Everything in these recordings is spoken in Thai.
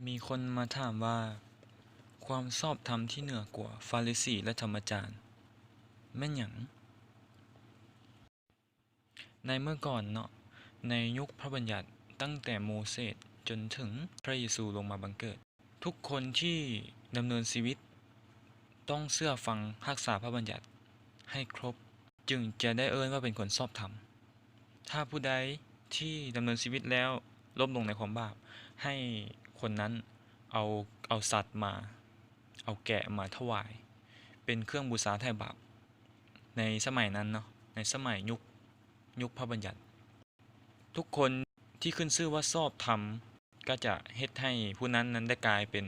มีคนมาถามว่าความชอบธรรมที่เหนือกว่าฟาริสีและธรรมจารย์แม่นหยังในเมื่อก่อนเนาะในยุคพระบัญญัติตั้งแต่โมเสสจนถึงพระเยซูลงมาบังเกิดทุกคนที่ดำเนินชีวิตต้องเชื่อฟังรักษาพระบัญญัติให้ครบจึงจะได้เอิ้นว่าเป็นคนชอบธรรมถ้าผู้ใดที่ดำเนินชีวิตแล้วลบลงในความบาปให้คนนั้นเอาเอาสัตว์มาเอาแกะมาถวายเป็นเครื่องบูชาไถ่บาปในสมัยนั้นเนาะในสมัยยุคพระบัญญัติทุกคนที่ขึ้นชื่อว่าชอบธรรมก็จะเฮ็ดให้ผู้นั้นได้กลายเป็น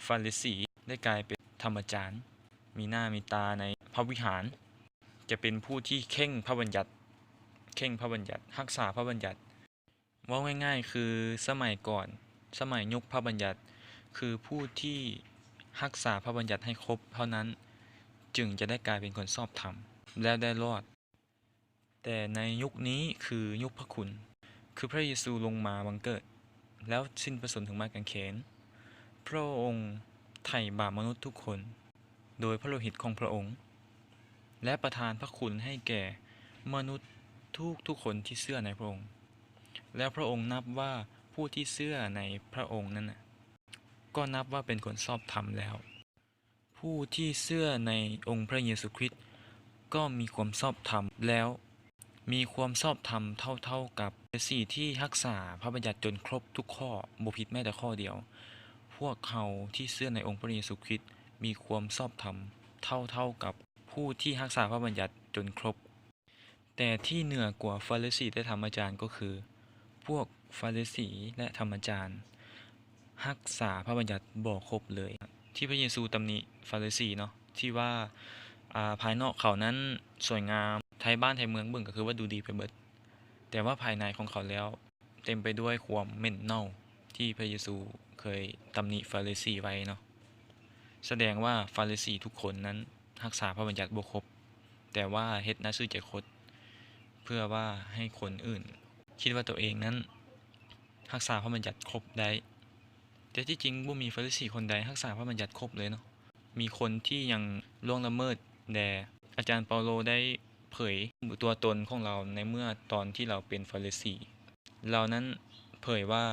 ฟาริสีได้กลายเป็นธรรมจารย์มีหน้ามีตาในพระวิหารจะเป็นผู้ที่เข่งพระบัญญัติรักษาพระบัญญัติว่าง่ายๆคือสมัยก่อนสมัยยุคพระบัญญัติคือผู้ที่รักษาพระบัญญัติให้ครบเท่านั้นจึงจะได้กลายเป็นคนชอบธรรมและได้รอดแต่ในยุคนี้คือยุคพระคุณคือพระเยซูลงมาบังเกิดแล้วสิ้นพระชนม์ถึงไม้กางเขนพระองค์ไถ่บาปมนุษย์ทุกคนโดยพระโลหิตของพระองค์และประทานพระคุณให้แก่มนุษย์ทุกคนที่เชื่อในพระองค์แล้วพระองค์นับว่าผู้ที่เชื่อในพระองค์นั้นก็นับว่าเป็นคนชอบธรรมแล้วผู้ที่เชื่อในองค์พระเยซูคริสต์ก็มีความชอบธรรมแล้วมีความชอบธรรมเท่ากับสิ่งที่รักษาพระบัญญัติจนครบทุกข้อบ่ผิดแม้แต่ข้อเดียวพวกเขาที่เชื่อในองค์พระเยซูคริสต์มีความชอบธรรมเท่ากับผู้ที่รักษาพระบัญญัติจนครบแต่ที่เหนือกว่าฟาริสีและธรรมจารย์ก็คือพวกฟาริสีและธรรมจารย์รักษาพระบัญญัติบ่ครบเลยที่พระเยซูตำหนิฟาริสีเนาะที่ว่าภายนอกเขานั้นสวยงามไทยบ้านไทยเมืองเบิ่งก็คือว่าดูดีไปเบิดแต่ว่าภายในของเขาแล้วเต็มไปด้วยความเหม็นเน่าที่พระเยซูเคยตำหนิฟาริสีไว้เนาะแสดงว่าฟาริสีทุกคนนั้นรักษาพระบัญญัติบ่ครบแต่ว่าเฮ็ดหน้าซื่อใจคดเพื่อว่าให้คนอื่นคิดว่าตัวเองนั้นรักษาพระบัญญัติครบได้แต่ที่จริงบ่มีฟาริสีคนใดรักษาพระบัญญัติครบเลยเนาะมีคนที่ยังล่วงละเมิดแด่อาจารย์เปาโลได้เผยตัวตนของเราในเมื่อตอนที่เราเป็นฟาริสีเรานั้นเผยว่า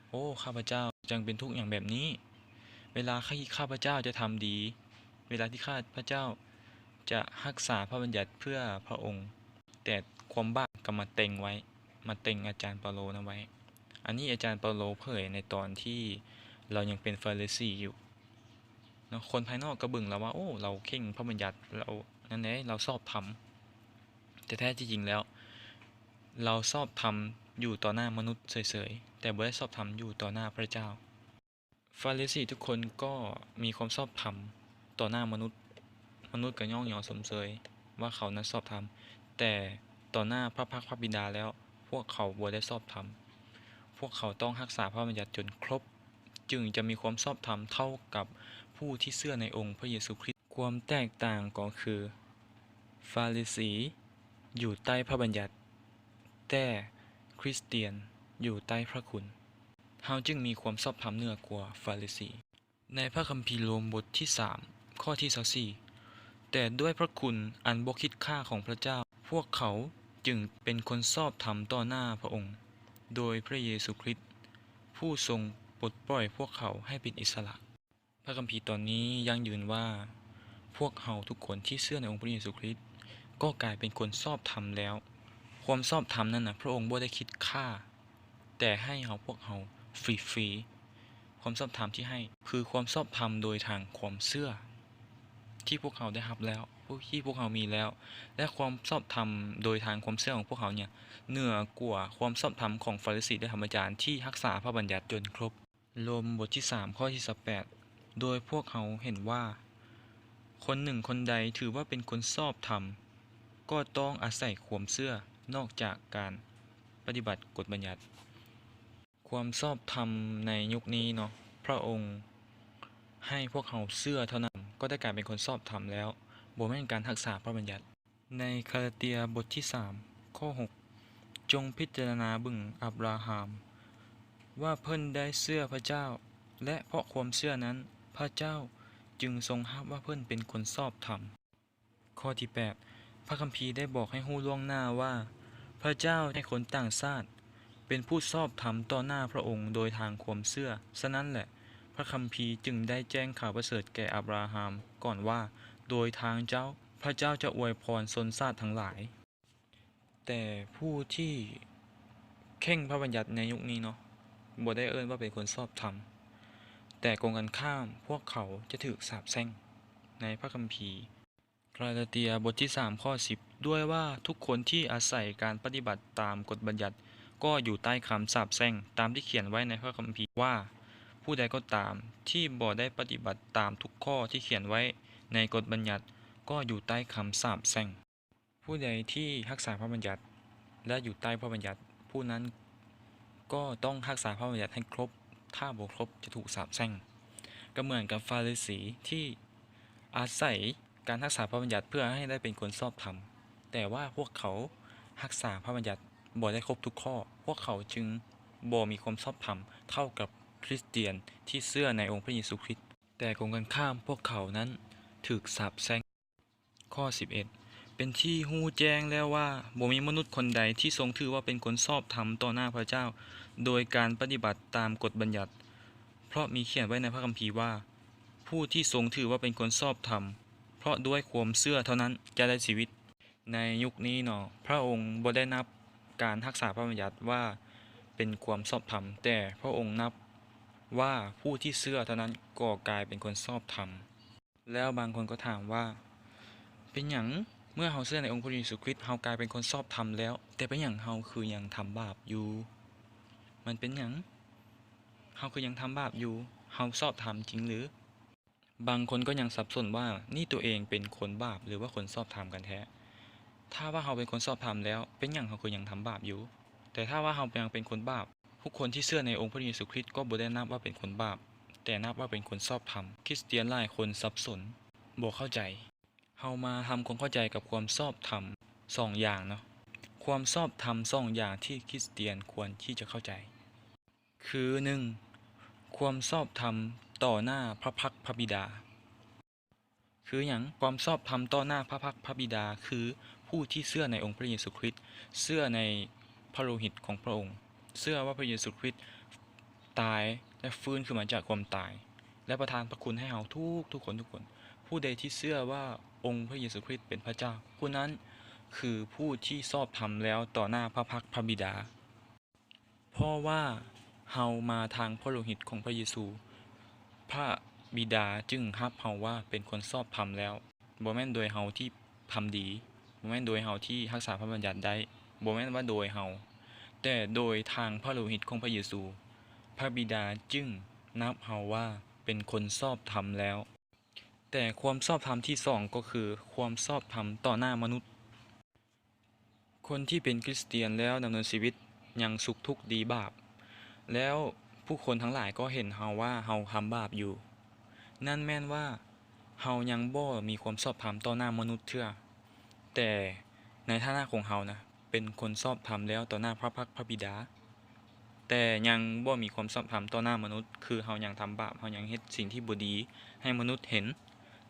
โอ้ข้าพเจ้าจังเป็นทุกข์อย่างแบบนี้เวลาข้าพเจ้าจะทำดีเวลาที่ข้าพเจ้าจะรักษาพระบัญญัติเพื่อพระองค์แต่ความบาปก็มาเต็งไว้มาเต็งอาจารย์เปาโลนั้นไว้อันนี้อาจารย์เปาโลเผยในตอนที่เรายังเป็นฟาริสีอยู่เนาะคนภายนอกก็บึงเราว่าโอ้เราเข่งพระบัญญัติเรานั่นแหละเราชอบทำแต่แท้จริงแล้วเราชอบทำอยู่ต่อหน้ามนุษย์เฉยๆแต่บ่ได้ชอบทำอยู่ต่อหน้าพระเจ้าฟาริสีทุกคนก็มีความชอบธรรมต่อหน้ามนุษย์ก็ย่องยอสมเสยว่าเขานั้นชอบธรรมแต่ต่อหน้าพระพักตร์พระบิดาแล้วพวกเขาบ่ได้ชอบธรรมพวกเขาต้องรักษาพระบัญญัติจนครบจึงจะมีความชอบธรรมเท่ากับผู้ที่เชื่อในองค์พระเยซูคริสต์ความแตกต่างก็คือฟาริสีอยู่ใต้พระบัญญัติแต่คริสเตียนอยู่ใต้พระคุณเฮาจึงมีความชอบธรรมเหนือกว่าฟาริสีในพระคัมภีร์โรมบทที่3ข้อที่24แต่ด้วยพระคุณอันบ่คิดค่าของพระเจ้าพวกเขาจึงเป็นคนชอบธรรมต่อหน้าพระองค์โดยพระเยซูคริสต์ผู้ทรงปลดปล่อยพวกเขาให้เป็นอิสระพระคัมภีร์ตอนนี้ยังยืนว่าพวกเฮาทุกคนที่เชื่อในองค์พระเยซูคริสต์ก็กลายเป็นคนชอบธรรมแล้วความชอบธรรมนั้นน่ะพระองค์บ่ได้คิดค่าแต่ให้พวกเฮาฟรีๆความชอบธรรมที่ให้คือความชอบธรรมโดยทางความเชื่อที่พวกเขาได้รับแล้วที่พวกเขามีแล้วและความชอบธรรมโดยทางความเชื่อของพวกเขาเนี่ยเหนือกว่าความชอบธรรมของฟาริสีและธรรมจารย์ที่รักษาพระบัญญัติจนครบโรมบทที่3ข้อที่18โดยพวกเขาเห็นว่าคนหนึ่งคนใดถือว่าเป็นคนชอบธรรมก็ต้องอาศัยความเชื่อนอกจากการปฏิบัติกฎบัญญัติความชอบธรรมในยุคนี้เนาะพระองค์ให้พวกเขาเชื่อเท่านั้นก็ได้กลายเป็นคนชอบธรรมแล้วบ่แม่นการรักษาพระบัญญัติในกาลาเตียบทที่3ข้อ6จงพิจารณาเบิ่งอับราฮัม ว่าเพิ่นได้เชื่อพระเจ้า และเพราะความเชื่อนั้นพระเจ้าจึงทรงรับว่าเพิ่นเป็นคนชอบธรรม ข้อที่ 8 พระคัมภีร์ได้บอกให้รู้ล่วงหน้าว่า พระเจ้าให้คนต่างชาติเป็นผู้ชอบธรรมต่อหน้าพระองค์โดยทางความเชื่อฉะนั้นแหละพระคัมภีร์จึงได้แจ้งข่าวประเสริฐแก่อับราฮัมก่อนว่าโดยทางเจ้าพระเจ้าจะอวยพรชนชาติทั้งหลาย แต่ผู้ที่เข่งพระบัญญัติในยุคนี้เนาะบ่ได้เอิ้นว่าเป็นคนชอบธรรมแต่กงกันข้ามพวกเขาจะถูกสาปแช่งในพระคัมภีร์กาลาเตียบทที่ 3 ข้อ 10 ด้วยว่าทุกคนที่อาศัยการปฏิบัติตามกฎบัญญัติก็อยู่ใต้คำสาปแช่งตามที่เขียนไว้ในพระคัมภีร์ว่าผู้ใดก็ตามที่บ่ได้ปฏิบัติตามทุกข้อที่เขียนไว้ในกฎบัญญัติก็อยู่ใต้คำสาปแช่งผู้ใดที่รักษาพระบัญญัติและอยู่ใต้พระบัญญัติผู้นั้นก็ต้องรักษาพระบัญญัติให้ครบถ้าบ่ครบจะถูกสาปแช่งก็เหมือนกับฟาริสีที่อาศัยการรักษาพระบัญญัติเพื่อให้ได้เป็นคนชอบธรรมแต่ว่าพวกเขารักษาพระบัญญัติบ่ได้ครบทุกข้อพวกเขาจึงบ่มีความชอบธรรมเท่ากับคริสเตียนที่เชื่อในองค์พระเยซูคริสต์แต่ตรงกันข้ามพวกเขานั้นถูกสาปแช่งข้อ 11 เป็นที่ฮู้แจ้งแล้วว่าบ่มีมนุษย์คนใดที่ทรงถือว่าเป็นคนชอบธรรมต่อหน้าพระเจ้าโดยการปฏิบัติตามกฎบัญญัติเพราะมีเขียนไว้ในพระคัมภีร์ว่าผู้ที่ทรงถือว่าเป็นคนชอบธรรมเพราะด้วยความเชื่อเท่านั้นจะได้ชีวิตในยุคนี้เนาะพระองค์บ่ได้นับการรักษาพระบัญญัติว่าเป็นความชอบธรรมแต่พระองค์นับว่าผู้ที่เชื่อเท่านั้นก็กลายเป็นคนชอบธรรมแล้วบางคนก็ถามว่าเป็นหยังเมื่อเฮาเชื่อในองค์พระเยซูคริสต์เฮากลายเป็นคนชอบธรรมแล้วแต่เป็นหยังเฮาคือยังทำบาปอยู่มันเป็นหยังเฮาคือยังทำบาปอยู่เฮาชอบธรรมจริงหรือบางคนก็ยังสับสนว่านี่ตัวเองเป็นคนบาปหรือว่าคนชอบธรรมกันแท้ถ้าว่าเฮาเป็นคนชอบธรรมแล้วเป็นหยังเฮาคือยังทำบาปอยู่แต่ถ้าว่าเฮายังเป็นคนบาปทุกคนที่เชื่อในองค์พระเยซูคริสต์ก็บ่ได้นับว่าเป็นคนบาปแต่นับว่าเป็นคนชอบธรรมคริสเตียนหลายคนสับสนบ่เข้าใจเฮามาทำความเข้าใจกับความชอบธรรม2อย่างเนาะความชอบธรรม2อย่างที่คริสเตียนควรที่จะเข้าใจคือ 1. ความชอบธรรมต่อหน้าพระพักตร์พระบิดาคือหยังความชอบธรรมต่อหน้าพระพักตร์พระบิดาคือผู้ที่เชื่อในองค์พระเยซูคริสต์เชื่อในพระโลหิตของพระองค์เชื่อว่าพระเยซูคริสต์ตายและฟื้นขึ้นมาจากความตายและประทานพระคุณให้เราทุกคนผู้ใดที่เชื่อว่าองค์พระเยซูคริสต์เป็นพระเจ้าผู้นั้นคือผู้ที่ชอบธรรมแล้วต่อหน้าพระพักตร์พระบิดาเพราะว่าเฮามาทางพระโลหิตของพระเยซูพระบิดาจึงรับเฮาว่าเป็นคนชอบธรรมแล้วบ่แม่นโดยเฮาที่ทำดีบ่แม่นโดยเฮาที่รักษาพระบัญญัติได้บ่แม่นว่าโดยเฮาแต่โดยทางพระโลหิตของพระเยซูพระบิดาจึงนับเฮาว่าเป็นคนชอบธรรมแล้วแต่ความชอบธรรมที่2ก็คือความชอบธรรมต่อหน้ามนุษย์คนที่เป็นคริสเตียนแล้วดำเนินชีวิตอย่างสุขทุกข์ดีบาปแล้วผู้คนทั้งหลายก็เห็นเฮาว่าเฮาทำบาปอยู่นั่นแม่นว่าเฮายังบ่มีความชอบธรรมต่อหน้ามนุษย์เทื่อแต่ในฐานะของเฮานะเป็นคนชอบธรรมแล้วต่อหน้าพระพักตร์พระบิดาแต่ยังบ่มีความชอบธรรมต่อหน้ามนุษย์คือเฮายังทำบาปเฮายังเฮ็ดสิ่งที่บ่ดีให้มนุษย์เห็น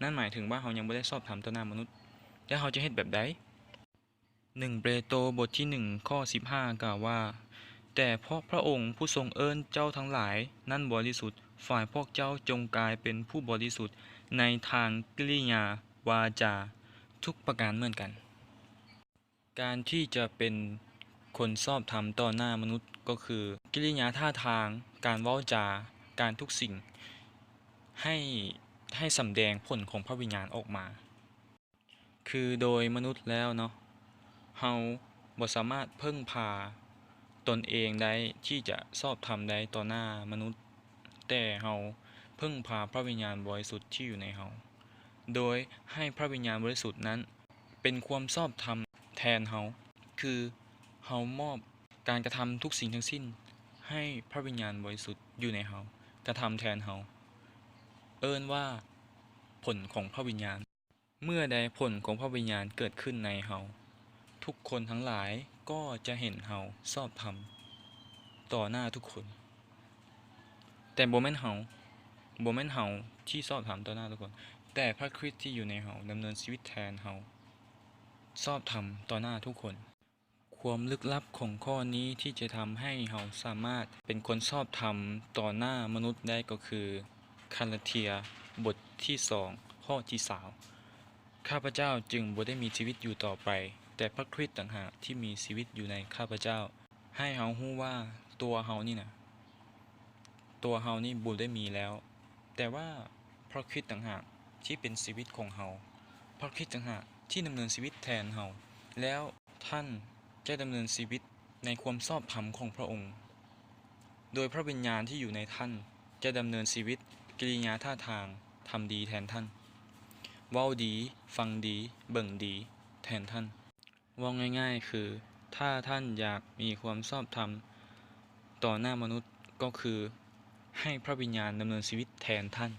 นั่นหมายถึงว่าเฮายังบ่ได้ชอบธรรมต่อหน้ามนุษย์แล้วเฮาจะเฮ็ดแบบใด1 เปโตรบทที่1ข้อ15กล่าวว่าแต่เพราะพระองค์ผู้ทรงเอิ้นเจ้าทั้งหลายนั้นบริสุทธิ์ฝ่ายพวกเจ้าจงกลายเป็นผู้บริสุทธิ์ในทางกิริยาวาจาทุกประการเหมือนกันการที่จะเป็นคนชอบธรรมต่อหน้ามนุษย์ก็คือกิริยาท่าทางการเว้าจาการทุกสิ่งให้สำแดงผลของพระวิญญาณออกมาคือโดยมนุษย์แล้วเนาะเฮาบ่สามารถพึ่งพาตนเองได้ที่จะชอบธรรมได้ต่อหน้ามนุษย์แต่เฮาพึ่งพาพระวิญญาณบริสุทธิ์ที่อยู่ในเฮาโดยให้พระวิญญาณบริสุทธิ์นั้นเป็นความชอบธรรมแทนเฮาคือเฮามอบการกระทำทุกสิ่งทั้งสิ้นให้พระวิญญาณบริสุทธิ์อยู่ในเฮากระทำแทนเฮาเอิ้นว่าผลของพระวิญญาณเมื่อใดผลของพระวิญญาณเกิดขึ้นในเฮาทุกคนทั้งหลายก็จะเห็นเฮาชอบธรรมต่อหน้าทุกคน แต่บ่แม่นเฮาที่ชอบทำต่อหน้าทุกคน แต่พระคริสต์ที่อยู่ในเฮาดำเนินชีวิตแทนเฮาชอบทำต่อหน้าทุกคน ความลึกลับของข้อนี้ที่จะทำให้เฮาสามารถเป็นคนชอบธรรมต่อหน้ามนุษย์ได้ก็คือคาลาเทียบทที่2ข้อที่3ข้าพเจ้าจึงบ่ได้มีชีวิตอยู่ต่อไปแต่พระคริสต์ต่างหากที่มีชีวิตอยู่ในข้าพเจ้าให้เฮารู้ว่าตัวเฮานี่บ่ได้มีแล้วแต่ว่าพระคริสต์ต่างหากที่เป็นชีวิตของเฮาพระคริสต์ต่างหากที่ดำเนินชีวิตแทนเฮาแล้วท่านจะดำเนินชีวิตในความชอบธรรมของพระองค์โดยพระวิญญาณที่อยู่ในท่านจะดำเนินชีวิตกิริยาท่าทางทำดีแทนท่านเว้าดีฟังดีเบิ่งดีแทนท่านเว้าง่ายๆคือถ้าท่านอยากมีความชอบธรรมต่อหน้ามนุษย์ก็คือให้พระวิญญาณดำเนินชีวิตแทนท่าน